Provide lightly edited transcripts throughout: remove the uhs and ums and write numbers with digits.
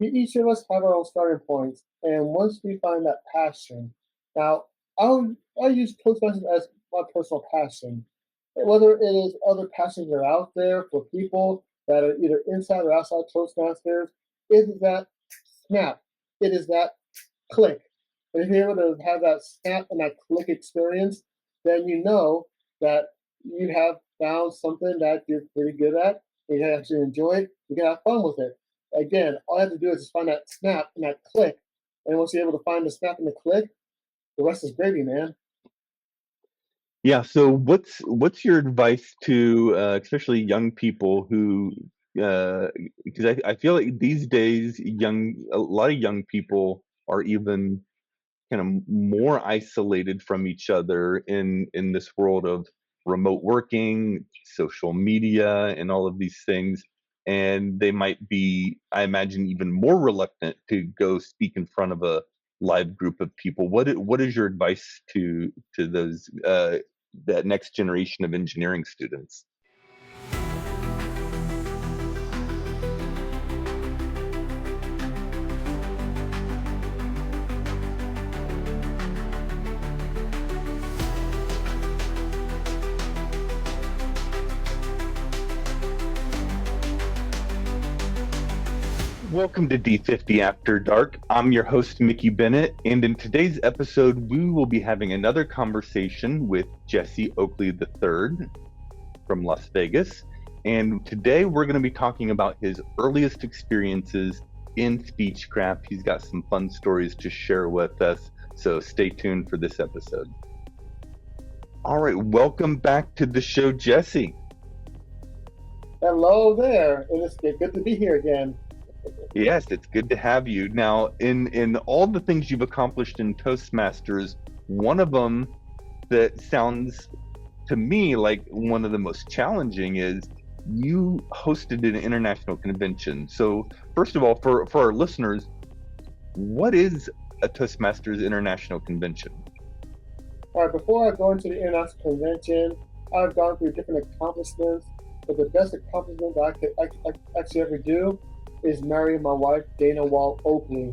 each of us have our own starting points, and once we find that passion, now I'll I use Toastmasters as my personal passion. Whether it is other passions that are out there for people that are either inside or outside Toastmasters, it is that snap. It is that click. And if you're able to have that snap and that click experience, then you know that you have found something that you're pretty good at. You can actually enjoy it. You can have fun with it. Again, all you have to do is just find that snap and that click. And once you're able to find the snap and the click, the rest is gravy, man. Yeah, so what's your advice to especially young people who because I feel like these days a lot of young people are even kind of more isolated from each other in this world of remote working, social media, and all of these things. And they might be, I imagine, even more reluctant to go speak in front of a live group of people. What is your advice to those that next generation of engineering students? Welcome to D50 After Dark. I'm your host, Mickey Bennett, and in today's episode, we will be having another conversation with Jesse Oakley III from Las Vegas. And today we're going to be talking about his earliest experiences in Speechcraft. He's got some fun stories to share with us, so stay tuned for this episode. All right, welcome back to the show, Jesse. Hello there. It is good to be here again. Yes, it's good to have you. Now, in all the things you've accomplished in Toastmasters, one of them that sounds to me like one of the most challenging is you hosted an international convention. So, first of all, for our listeners, what is a Toastmasters International Convention? All right, before I go into the international convention, I've gone through different accomplishments, but the best accomplishment that I actually ever do is marrying my wife, Dana Wall Oakley,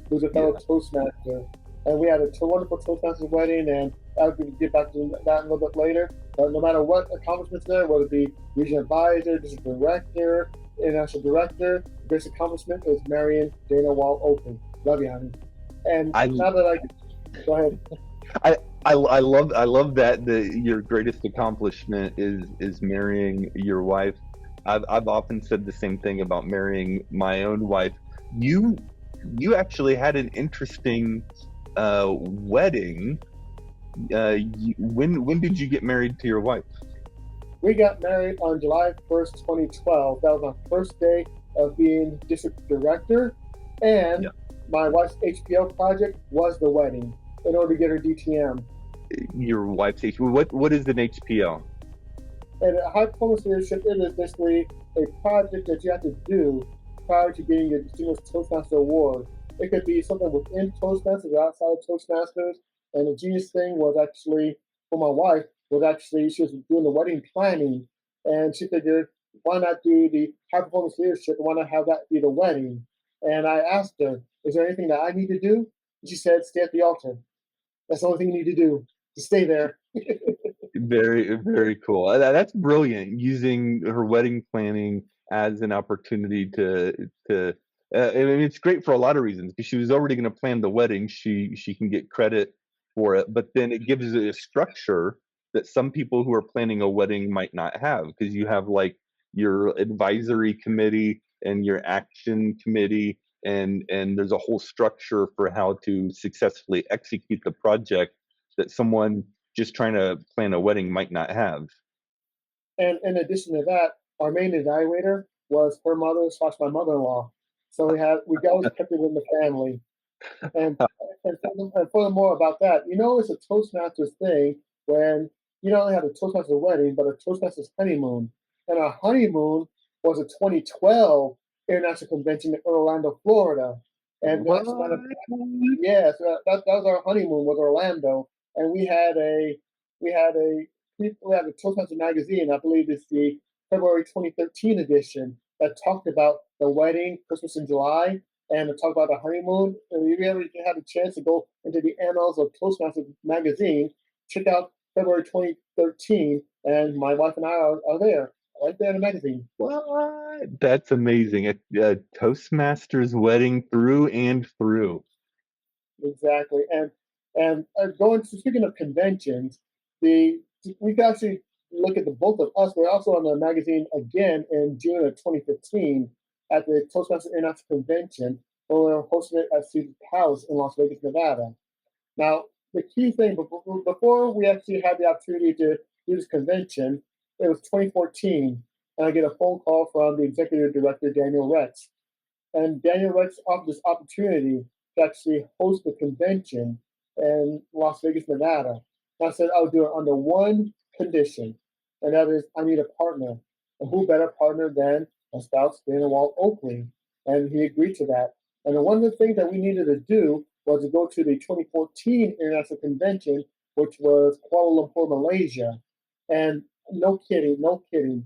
who's a fellow Yeah. Toastmaster. And we had a wonderful Toastmasters wedding, and I'll get back to that a little bit later. But no matter what accomplishments there, whether it be regional advisor, district director, international director, the best accomplishment is marrying Dana Wall Oakley. Love you, honey. And I now that go ahead. I love that your greatest accomplishment is marrying your wife. I've often said the same thing about marrying my own wife. You actually had an interesting wedding. When did you get married to your wife? We got married on July 1st, 2012. That was my first day of being district director, and Yeah. my wife's HPL project was the wedding in order to get her DTM. Your wife's age. What is an HPL? And a high performance leadership, it is basically a project that you have to do prior to getting your Distinguished Toastmaster Award. It could be something within Toastmasters or outside of Toastmasters. And the genius thing was actually, for my wife, was actually she was doing the wedding planning, and she figured, why not do the high performance leadership? Why not have that be the wedding? And I asked her, is there anything that I need to do? And she said, stay at the altar. That's the only thing you need to do, to stay there. Very cool. That's brilliant. Using her wedding planning as an opportunity to. I mean, it's great for a lot of reasons because she was already going to plan the wedding. She can get credit for it, but then it gives it a structure that some people who are planning a wedding might not have because you have like your advisory committee and your action committee, and there's a whole structure for how to successfully execute the project that someone just trying to plan a wedding might not have. And in addition to that, our main evaluator was her mother slash my mother-in-law. So we always kept it in the family. And and furthermore about that, it's a Toastmasters thing when you not only have a Toastmasters wedding, but a Toastmasters honeymoon. And our honeymoon was a 2012 international convention in Orlando, Florida. And What? that's kind of yeah, so that was our honeymoon was Orlando, and we had a Toastmaster magazine. I believe it's the February 2013 edition that talked about the wedding, Christmas in July, and to talk about the honeymoon. And if you ever had a chance to go into the annals of Toastmasters magazine, check out February 2013, and my wife and I are there, right there in the magazine. What? That's amazing. A Toastmasters wedding through and through. Exactly. And going to speaking of conventions, the we can actually look at the both of us. We're also on the magazine again in June of 2015 at the Toastmasters International Convention, where we're hosting it at Caesar's Palace in Las Vegas, Nevada. Now, the key thing before we actually had the opportunity to do this convention, it was 2014, and I get a phone call from the executive director Daniel Rex, and Daniel Rex offered this opportunity to actually host the convention in Las Vegas, Nevada. And I said I'll do it under one condition, and that is I need a partner. And who better partner than my spouse, Dana Walt Oakley? And he agreed to that. And then one of the things that we needed to do was to go to the 2014 International Convention, which was Kuala Lumpur, Malaysia. And no kidding, no kidding.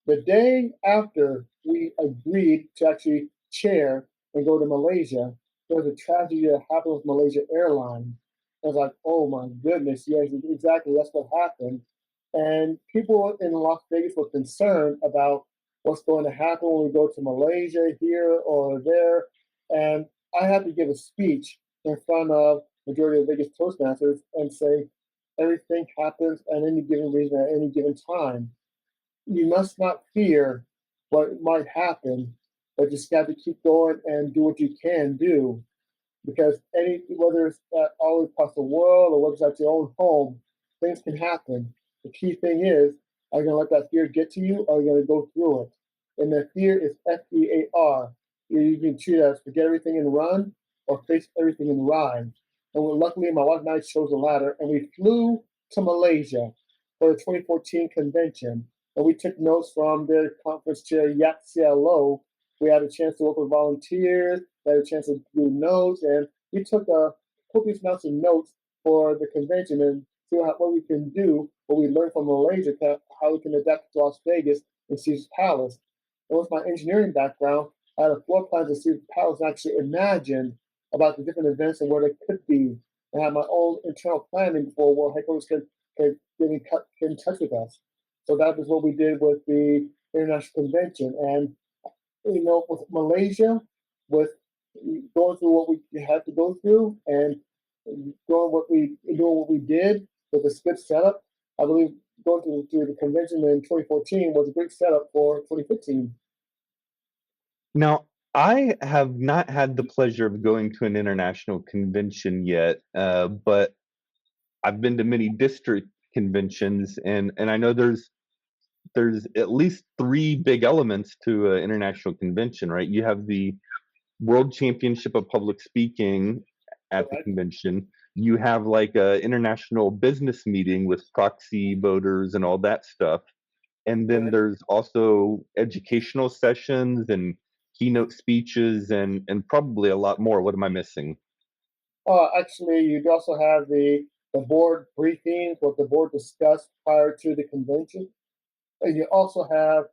The day after we agreed to actually chair and go to Malaysia, there was a tragedy that happened with Malaysia Airlines. I was like, oh my goodness, yes, exactly, that's what happened. And people in Las Vegas were concerned about what's going to happen when we go to Malaysia, here or there. And I had to give a speech in front of majority of Vegas Toastmasters and say everything happens at any given reason at any given time. You must not fear what might happen, but just got to keep going and do what you can do. Because whether it's all across the world or whether it's at your own home, things can happen. The key thing is, are you going to let that fear get to you, or are you going to go through it? And the fear is FEAR. You can choose as forget everything and run, or face everything and ride. And luckily, my wife and I chose the latter, and we flew to Malaysia for the 2014 convention. And we took notes from their conference chair, Yak Lo. We had a chance to work with volunteers, we had a chance to do notes, and we took a copious amounts of notes for the convention and see what we can do, what we learned from Malaysia, how we can adapt to Las Vegas and Caesar's Palace. And with my engineering background, I had a floor plan to Caesar's Palace and actually imagine about the different events and where they could be, and have my own internal planning for where headquarters could get in touch with us. So that is what we did with the international convention. And with Malaysia, with going through what we had to go through and doing what we did with a good setup, I believe going through the convention in 2014 was a great setup for 2015. Now, I have not had the pleasure of going to an international convention yet, but I've been to many district conventions, and I know there's at least three big elements to an international convention, right? You have the World Championship of Public Speaking at the Correct. convention. You have like a international business meeting with proxy voters and all that stuff. And then Correct. there's also educational sessions and keynote speeches and probably a lot more. What am I missing? Actually, you also have the board briefings, what the board discussed prior to the convention. And you also have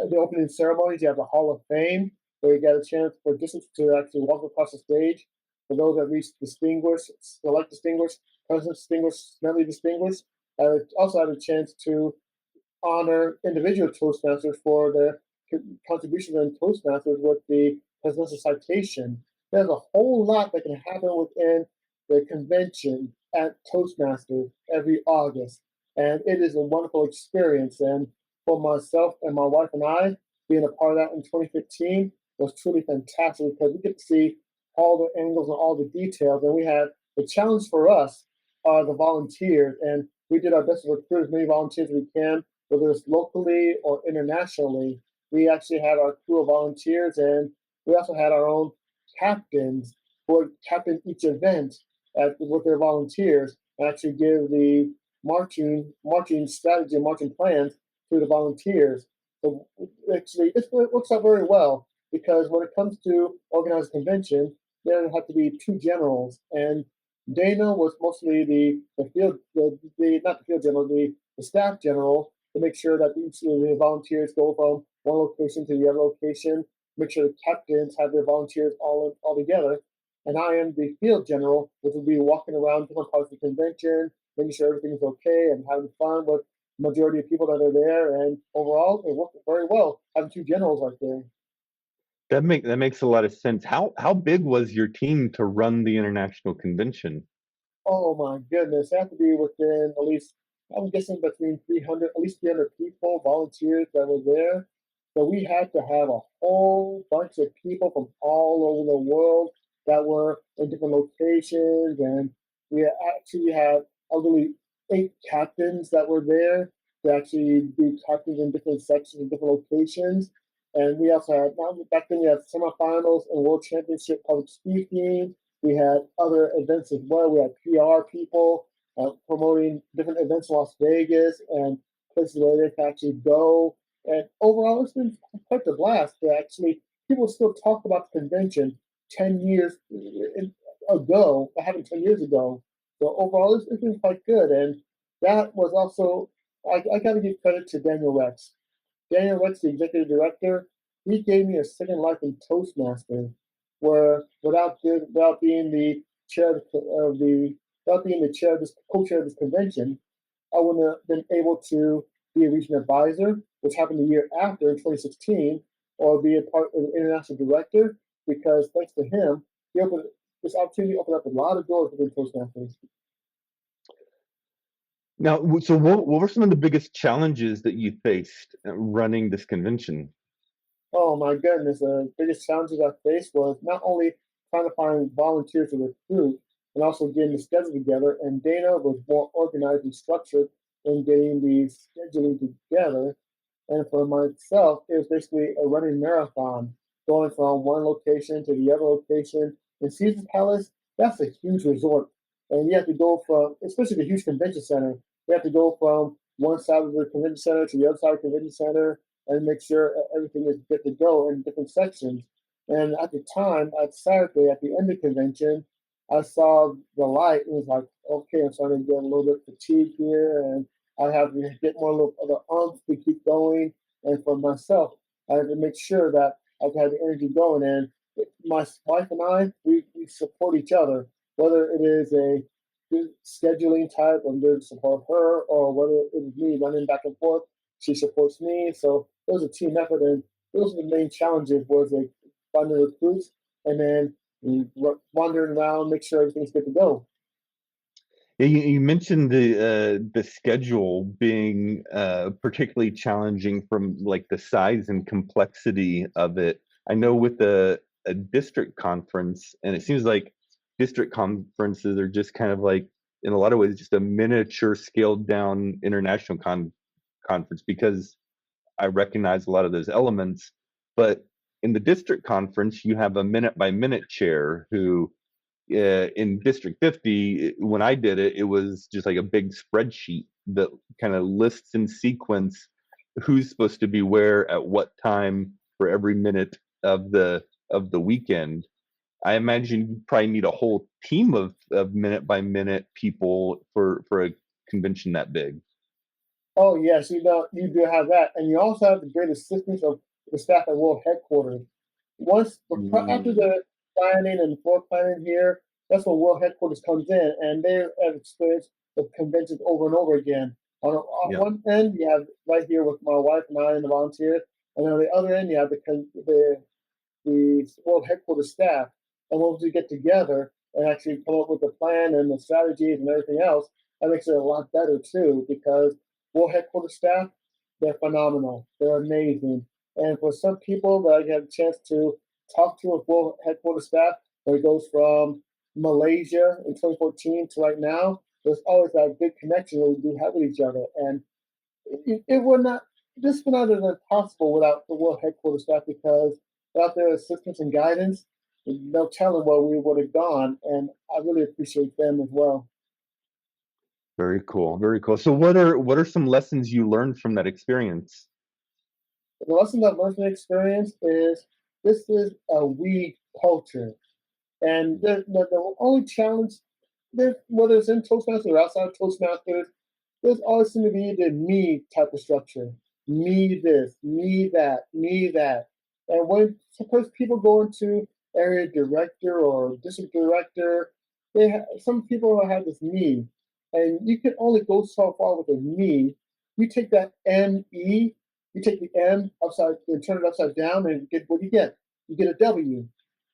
the opening ceremonies. You have the Hall of Fame, where you get a chance for distance to actually walk across the stage. For those that reach distinguished, select distinguished, president distinguished, smelly distinguished. I also had a chance to honor individual Toastmasters for their contributions in Toastmasters with the presidential citation. There's a whole lot that can happen within the convention at Toastmasters every August. And it is a wonderful experience. And for myself and my wife and I, being a part of that in 2015 was truly fantastic because we get to see all the angles and all the details. And we had the challenge for us are the volunteers. And we did our best to recruit as many volunteers as we can, whether it's locally or internationally. We actually had our crew of volunteers, and we also had our own captains who would captain each event with their volunteers and actually give the marching strategy and marching plans to the volunteers. So actually, it works out very well because when it comes to organized convention, there have to be two generals, and Dana was mostly the field, not the field general, the staff general to make sure that each of the volunteers go from one location to the other location, make sure the captains have their volunteers all together. And I am the field general, which will be walking around different parts of the convention, making sure everything's okay and having fun with the majority of people that are there. And overall, it worked very well having two generals right there. That makes a lot of sense. How big was your team to run the international convention? Oh my goodness, it had to be within at least, I'm guessing between 300, at least 300 people, volunteers that were there. So we had to have a whole bunch of people from all over the world that were in different locations. And we actually had, I believe, 8 captains that were there to actually be captains in different sections and different locations. And we also had, now back then we had semifinals and world championship public speaking. We had other events as well. We had PR people promoting different events in Las Vegas and places where they can actually go. And overall, it's been quite a blast. To actually, people still talk about the convention 10 years ago, what happened 10 years ago. So overall, it's been quite good. And that was also, I got to give credit to Daniel Rex. Daniel Rex, the executive director, he gave me a second life in Toastmaster, where without being the chair of the without being the chair of this co-chair of this convention, I wouldn't have been able to be a regional advisor, which happened the year after in 2016, or be a part of the international director, because thanks to him, he opened this opportunity opened up a lot of doors within Toastmasters. Now, so what were some of the biggest challenges that you faced running this convention? Oh my goodness, the biggest challenges I faced was not only trying to find volunteers to recruit and also getting the schedule together. And Dana was more organized and structured in getting the scheduling together. And for myself, it was basically a running marathon, going from one location to the other location. In Caesar's Palace, that's a huge resort. And you have to go from, especially the huge convention center, you have to go from one side of the convention center to the other side of the convention center and make sure everything is good to go in different sections. And at the time, at Saturday, at the end of the convention, I saw the light and was like, okay, I'm starting to get a little bit fatigued here, and I have to get more little of the umph to keep going. And for myself, I have to make sure that I have the energy going. And my wife and I, we support each other, whether it is a good scheduling type and to support her, or whether it is me running back and forth, she supports me. So it was a team effort, and those are the main challenges: was like finding recruits and then wandering around, make sure everything's good to go. Yeah, you mentioned the schedule being particularly challenging from like the size and complexity of it. I know with a district conference, and it seems like district conferences are just kind of like in a lot of ways just a miniature scaled down international conference because I recognize a lot of those elements. But in the district conference, you have a minute by minute chair who in District 50, when I did it, it was just like a big spreadsheet that kind of lists in sequence who's supposed to be where at what time for every minute of the weekend. I imagine you probably need a whole team of minute by minute people for a convention that big. Oh yes, you do have that, and you also have the great assistance of the staff at World Headquarters. After Mm, the planning and floor planning here, that's when World Headquarters comes in, and they have experienced the conventions over and over again. On yeah. one end, you have right here with my wife and I and the volunteers, and on the other end, you have the World Headquarters staff. And once we get together and actually come up with the plan and the strategies and everything else, that makes it a lot better too, because World Headquarters staff, they're phenomenal. They're amazing. And for some people that I had a chance to talk to with World Headquarters staff, where it goes from Malaysia in 2014 to right now, there's always that good connection that we do have with each other. And it would not, this would not have been possible without the World Headquarters staff, because without their assistance and guidance, no telling where we would have gone. And I really appreciate them as well. Very cool. Very cool. So what are some lessons you learned from that experience? The lesson I've learned from the experience is this is a we culture. And the only challenge, whether it's in Toastmasters or outside of Toastmasters, there's always going to be the me type of structure. Me this, me that, me that. And when suppose people go into area director or district director, some people have this me, and you can only go so far with a me. You take that me, you take the M upside and turn it upside down, and get what you get. You get a W,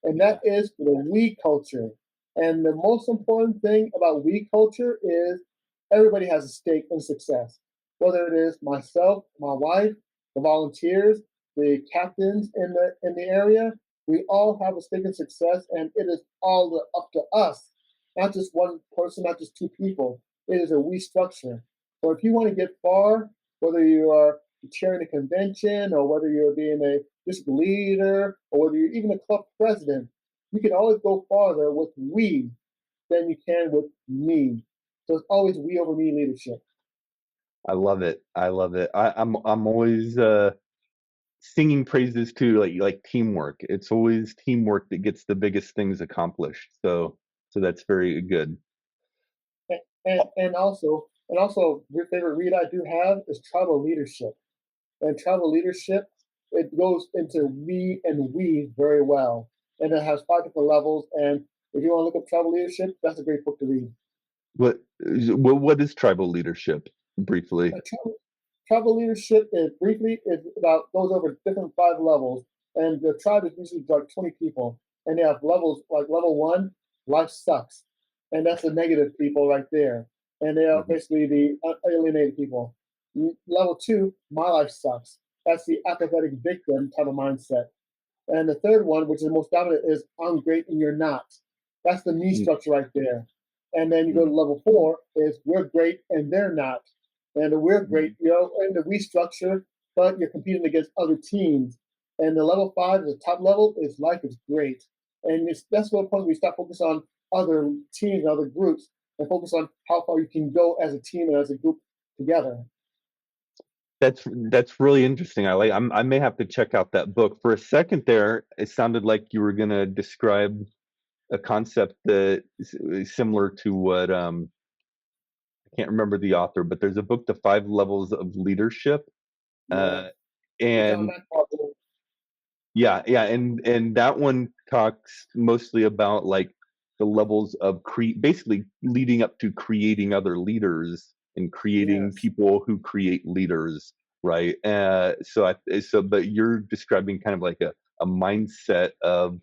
and that is for the we culture. And the most important thing about we culture is everybody has a stake in success, whether it is myself, my wife, the volunteers, the captains in the area. We all have a stake in success, and it is all up to us, not just one person, not just two people. It is a we structure. So if you want to get far, whether you are chairing a convention or whether you're being a district leader or whether you're even a club president, you can always go farther with we than you can with me. So it's always we over me leadership. I love it. I love it. I'm always singing praises to like teamwork. It's always teamwork that gets the biggest things accomplished. So that's very good. And also your favorite read I do have is tribal leadership. And tribal leadership, it goes into we and we very well. And it has 5 different levels. And if you want to look up tribal leadership, that's a great book to read. What is tribal leadership briefly? Tribal leadership is briefly is about goes over different 5 levels, and the tribe is usually like 20 people, and they have levels like level 1, life sucks, and that's the negative people right there, and they are Mhm. basically the alienated people. Level 2, my life sucks. That's the apathetic victim type of mindset. And the third one, which is the most dominant, is I'm great and you're not. That's the me Mm, structure right there. And then you go to mm, level 4 is we're great and they're not. And the we're mm. great, in the we structure, but you're competing against other teams. And the level 5, the top level, is life is great. And that's what point we start focus on other teams and other groups and focus on how far you can go as a team and as a group together. That's really interesting. I may have to check out that book. For a second there, it sounded like you were gonna describe a concept that is similar to what I can't remember the author, but there's a book, The Five Levels of Leadership. Yeah. Uh, John and MacArthur. yeah, and that one talks mostly about like the levels of basically leading up to creating other leaders and creating Yes. people who create leaders, right? But you're describing kind of like a mindset of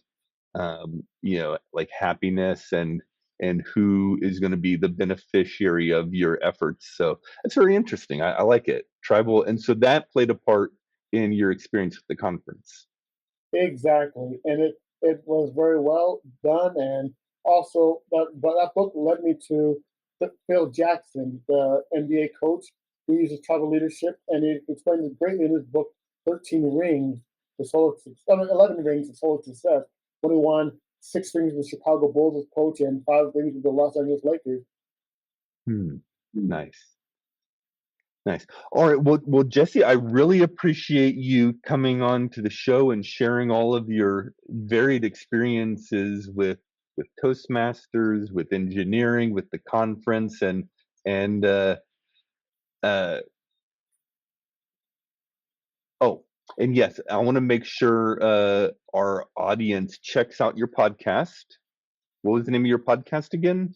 like happiness and who is going to be the beneficiary of your efforts. So that's very interesting. I like it. Tribal, and so that played a part in your experience with the conference. Exactly, and it was very well done, and also but that book led me to Phil Jackson, the NBA coach, who uses tribal leadership, and he explains it greatly in his book 13 Rings, the Soul of 11 Rings, the Soul of Success, when he won 6 rings with the Chicago Bulls as coach and 5 rings with the Los Angeles Lakers. Hmm. Nice. Nice. All right. Well, Jesse, I really appreciate you coming on to the show and sharing all of your varied experiences with Toastmasters, with engineering, with the conference, and uh, oh, and yes, I want to make sure our audience checks out your podcast. What was the name of your podcast again?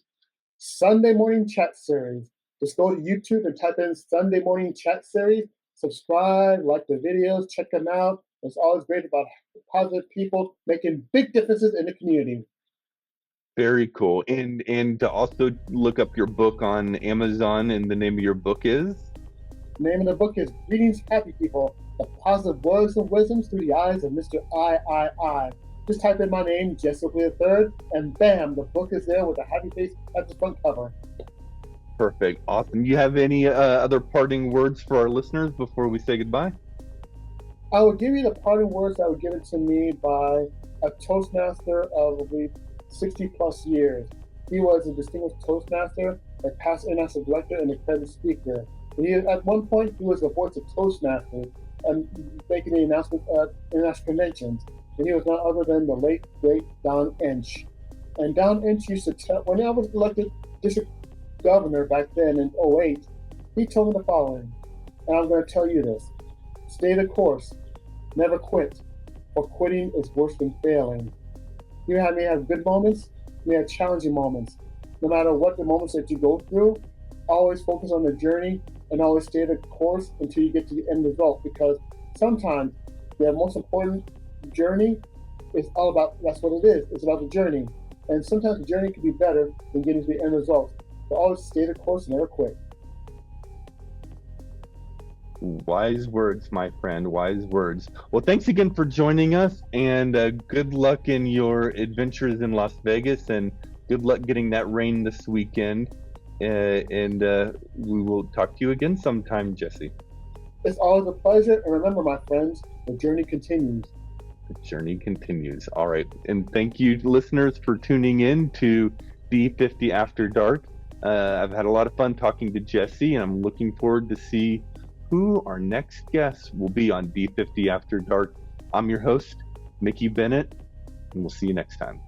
Sunday Morning Chat Series. Just go to YouTube and type in Sunday Morning Chat Series. Subscribe, like the videos, check them out. It's always great about positive people making big differences in the community. Very cool. And to also look up your book on Amazon, and the name of your book is? The name of the book is Greetings, Happy People, the positive words and wisdoms through the eyes of Mr. I. Just type in my name, Jesse Oakley III, and bam, the book is there with a happy face at the front cover. Perfect. Awesome. You have any other parting words for our listeners before we say goodbye? I will give you the parting words that were given to me by a Toastmaster of, I believe, 60 plus years. He was a distinguished Toastmaster, a past international director, and accredited speaker. At one point, he was the voice of Toastmasters and making the announcement at international conventions. And he was none other than the late, great Don Inch. And Don Inch used to tell, when I was elected district governor back then in '08, he told me the following, and I'm going to tell you this. Stay the course, never quit, or quitting is worse than failing. May have good moments, you may have challenging moments. No matter what the moments that you go through, always focus on the journey and always stay the course until you get to the end result, because sometimes the most important journey is all about, that's what it is, it's about the journey. And sometimes the journey can be better than getting to the end result. So always stay the course and never quit. Wise words, my friend, wise words. Well, thanks again for joining us, and good luck in your adventures in Las Vegas, and good luck getting that rain this weekend. And we will talk to you again sometime, Jesse. It's always a pleasure, and remember, my friends, the journey continues. The journey continues. All right, and thank you, listeners, for tuning in to D50 After Dark. I've had a lot of fun talking to Jesse, and I'm looking forward to see who our next guest will be on D50 After Dark. I'm your host, Mickey Bennett, and we'll see you next time.